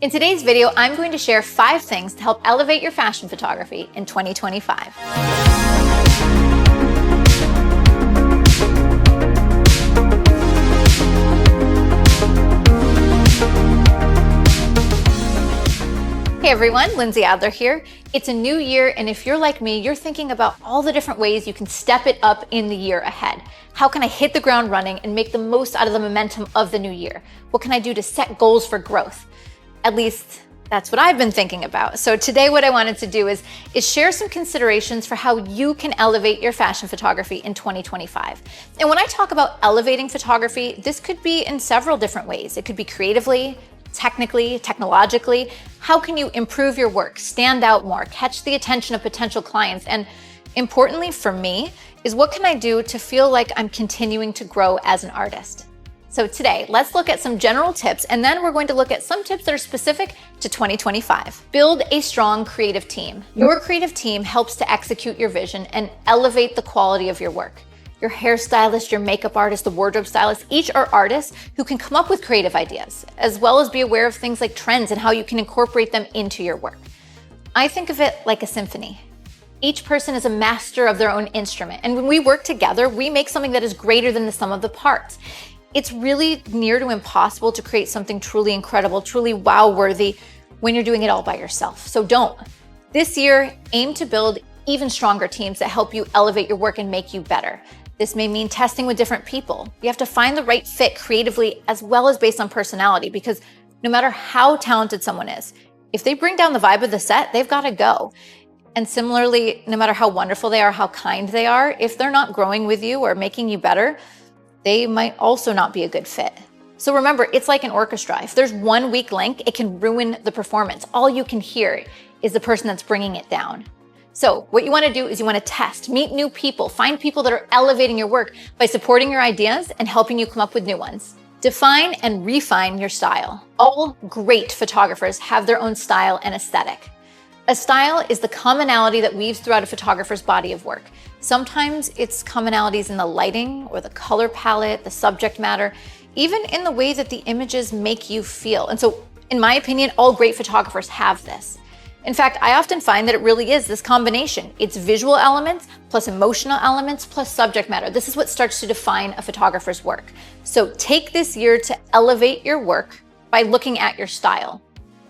In today's video, I'm going to share 5 things to help elevate your fashion photography in 2025. Hey everyone, Lindsay Adler here. It's a new year, and if you're like me, you're thinking about all the different ways you can step it up in the year ahead. How can I hit the ground running and make the most out of the momentum of the new year? What can I do to set goals for growth? At least that's what I've been thinking about. So today what I wanted to do is share some considerations for how you can elevate your fashion photography in 2025. And when I talk about elevating photography, this could be in several different ways. It could be creatively, technically, technologically. How can you improve your work, stand out more, catch the attention of potential clients? And importantly for me is what can I do to feel like I'm continuing to grow as an artist? So today, let's look at some general tips, and then we're going to look at some tips that are specific to 2025. Build a strong creative team. Your creative team helps to execute your vision and elevate the quality of your work. Your hairstylist, your makeup artist, the wardrobe stylist, each are artists who can come up with creative ideas, as well as be aware of things like trends and how you can incorporate them into your work. I think of it like a symphony. Each person is a master of their own instrument, and when we work together, we make something that is greater than the sum of the parts. It's really near to impossible to create something truly incredible, truly wow-worthy when you're doing it all by yourself. So don't. This year, aim to build even stronger teams that help you elevate your work and make you better. This may mean testing with different people. You have to find the right fit creatively as well as based on personality, because no matter how talented someone is, if they bring down the vibe of the set, they've got to go. And similarly, no matter how wonderful they are, how kind they are, if they're not growing with you or making you better, they might also not be a good fit. So remember, it's like an orchestra. If there's one weak link, it can ruin the performance. All you can hear is the person that's bringing it down. So what you want to do is you want to test, meet new people, find people that are elevating your work by supporting your ideas and helping you come up with new ones. Define and refine your style. All great photographers have their own style and aesthetic. A style is the commonality that weaves throughout a photographer's body of work. Sometimes it's commonalities in the lighting or the color palette, the subject matter, even in the way that the images make you feel. And so, in my opinion, all great photographers have this. In fact, I often find that it really is this combination. It's visual elements plus emotional elements plus subject matter. This is what starts to define a photographer's work. So take this year to elevate your work by looking at your style.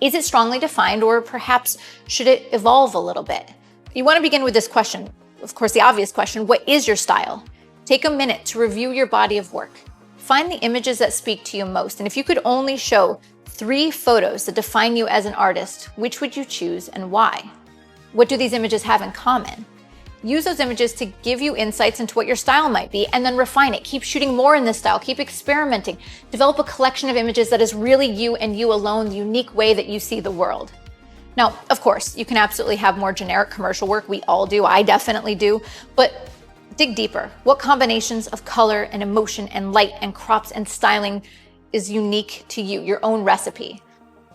Is it strongly defined, or perhaps should it evolve a little bit? You want to begin with this question. Of course, the obvious question, what is your style? Take a minute to review your body of work. Find the images that speak to you most. And if you could only show 3 photos that define you as an artist, which would you choose and why? What do these images have in common? Use those images to give you insights into what your style might be, and then refine it. Keep shooting more in this style, keep experimenting. Develop a collection of images that is really you and you alone, the unique way that you see the world. Now, of course, you can absolutely have more generic commercial work. We all do, I definitely do, but dig deeper. What combinations of color and emotion and light and crops and styling is unique to you, your own recipe?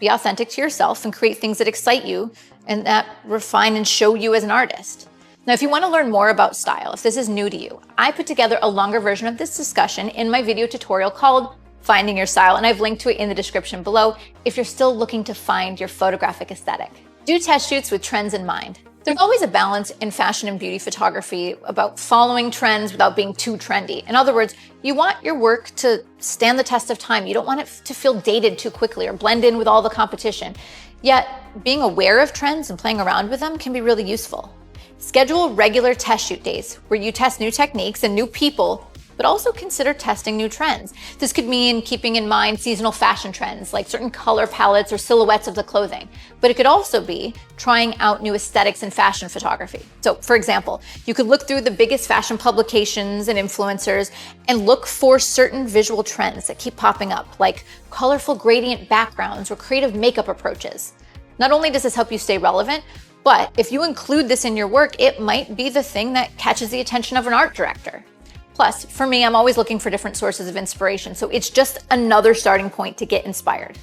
Be authentic to yourself and create things that excite you and that refine and show you as an artist. Now, if you want to learn more about style, if this is new to you, I put together a longer version of this discussion in my video tutorial called Finding Your Style, and I've linked to it in the description below if you're still looking to find your photographic aesthetic. Do test shoots with trends in mind. There's always a balance in fashion and beauty photography about following trends without being too trendy. In other words, you want your work to stand the test of time. You don't want it to feel dated too quickly or blend in with all the competition. Yet, being aware of trends and playing around with them can be really useful. Schedule regular test shoot days where you test new techniques and new people, but also consider testing new trends. This could mean keeping in mind seasonal fashion trends like certain color palettes or silhouettes of the clothing, but it could also be trying out new aesthetics in fashion photography. So for example, you could look through the biggest fashion publications and influencers and look for certain visual trends that keep popping up, like colorful gradient backgrounds or creative makeup approaches. Not only does this help you stay relevant, but if you include this in your work, it might be the thing that catches the attention of an art director. Plus, for me, I'm always looking for different sources of inspiration, so it's just another starting point to get inspired.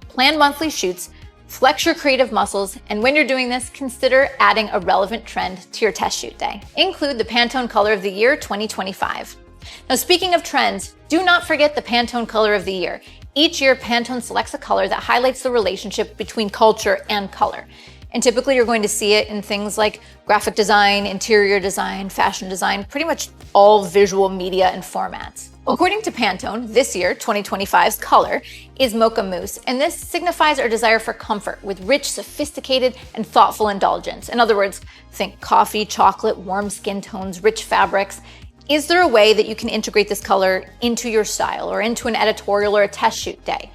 Plan monthly shoots, flex your creative muscles, and when you're doing this, consider adding a relevant trend to your test shoot day. Include the Pantone Color of the Year 2025. Now, speaking of trends, do not forget the Pantone Color of the Year. Each year, Pantone selects a color that highlights the relationship between culture and color. And typically you're going to see it in things like graphic design, interior design, fashion design, pretty much all visual media and formats. According to Pantone, this year, 2025's color is Mocha Mousse, and this signifies our desire for comfort with rich, sophisticated, and thoughtful indulgence. In other words, think coffee, chocolate, warm skin tones, rich fabrics. Is there a way that you can integrate this color into your style or into an editorial or a test shoot day?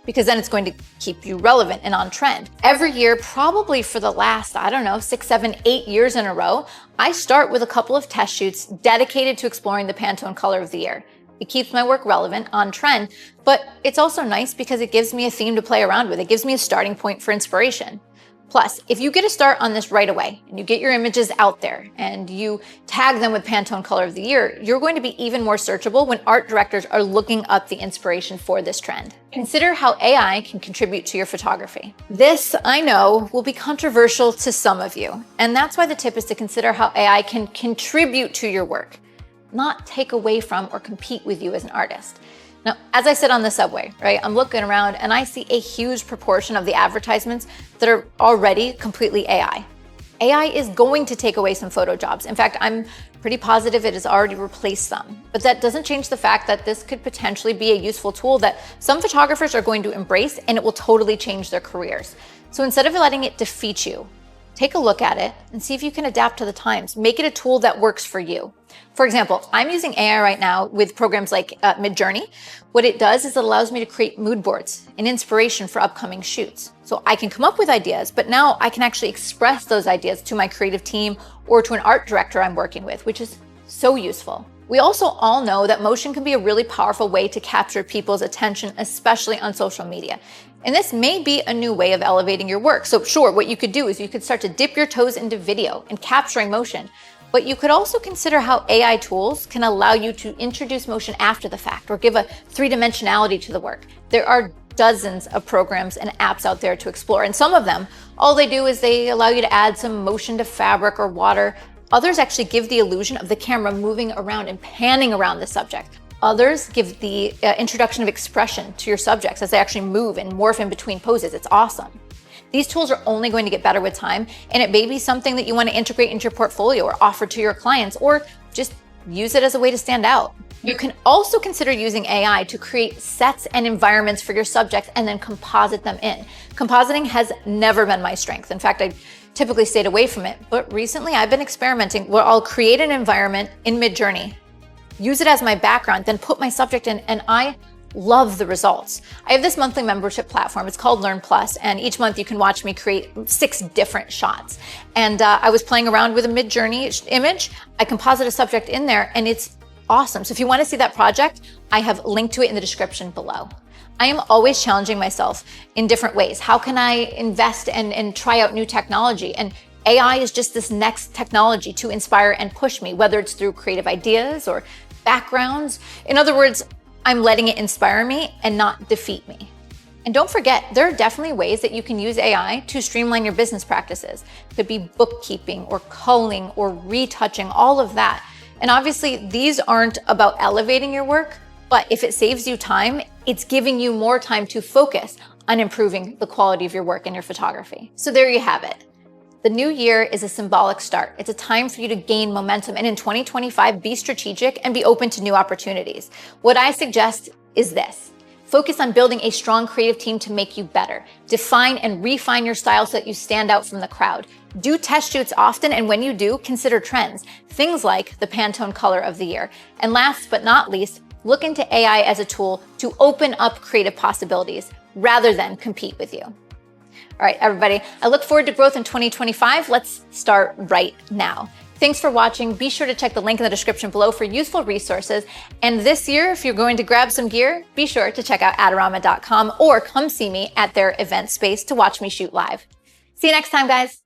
Because then it's going to keep you relevant and on trend. Every year, probably for the last, 6, 7, 8 years in a row, I start with a couple of test shoots dedicated to exploring the Pantone color of the year. It keeps my work relevant, on trend, but it's also nice because it gives me a theme to play around with. It gives me a starting point for inspiration. Plus, if you get a start on this right away and you get your images out there and you tag them with Pantone Color of the Year, you're going to be even more searchable when art directors are looking up the inspiration for this trend. Consider how AI can contribute to your photography. This, I know, will be controversial to some of you, and that's why the tip is to consider how AI can contribute to your work, not take away from or compete with you as an artist. Now, as I sit on the subway, right, I'm looking around and I see a huge proportion of the advertisements that are already completely AI. AI is going to take away some photo jobs. In fact, I'm pretty positive it has already replaced some. But that doesn't change the fact that this could potentially be a useful tool that some photographers are going to embrace, and it will totally change their careers. So instead of letting it defeat you, take a look at it and see if you can adapt to the times. Make it a tool that works for you. For example, I'm using AI right now with programs like Midjourney. What it does is it allows me to create mood boards and inspiration for upcoming shoots. So I can come up with ideas, but now I can actually express those ideas to my creative team or to an art director I'm working with, which is so useful. We also all know that motion can be a really powerful way to capture people's attention, especially on social media. And this may be a new way of elevating your work. So sure, what you could do is you could start to dip your toes into video and capturing motion. But you could also consider how AI tools can allow you to introduce motion after the fact or give a three-dimensionality to the work. There are dozens of programs and apps out there to explore. And some of them, all they do is they allow you to add some motion to fabric or water. Others actually give the illusion of the camera moving around and panning around the subject. Others give the introduction of expression to your subjects as they actually move and morph in between poses. It's awesome. These tools are only going to get better with time, and it may be something that you want to integrate into your portfolio or offer to your clients, or just use it as a way to stand out. You can also consider using AI to create sets and environments for your subjects and then composite them in. Compositing has never been my strength. In fact, I typically stayed away from it, but recently I've been experimenting where I'll create an environment in Midjourney, use it as my background, then put my subject in, and I love the results. I have this monthly membership platform. It's called Learn Plus, and each month you can watch me create 6 different shots. And I was playing around with a Midjourney image. I composite a subject in there, and it's awesome. So if you want to see that project, I have linked to it in the description below. I am always challenging myself in different ways. How can I invest and try out new technology? And AI is just this next technology to inspire and push me, whether it's through creative ideas or backgrounds. In other words, I'm letting it inspire me and not defeat me. And don't forget, there are definitely ways that you can use AI to streamline your business practices. It could be bookkeeping or culling or retouching, all of that. And obviously, these aren't about elevating your work, but if it saves you time, it's giving you more time to focus on improving the quality of your work and your photography. So there you have it. The new year is a symbolic start. It's a time for you to gain momentum. And in 2025, be strategic and be open to new opportunities. What I suggest is this. Focus on building a strong creative team to make you better. Define and refine your style so that you stand out from the crowd. Do test shoots often, and when you do, consider trends. Things like the Pantone Color of the Year. And last but not least, look into AI as a tool to open up creative possibilities rather than compete with you. All right, everybody, I look forward to growth in 2025. Let's start right now. Thanks for watching. Be sure to check the link in the description below for useful resources. And this year, if you're going to grab some gear, be sure to check out Adorama.com or come see me at their event space to watch me shoot live. See you next time, guys.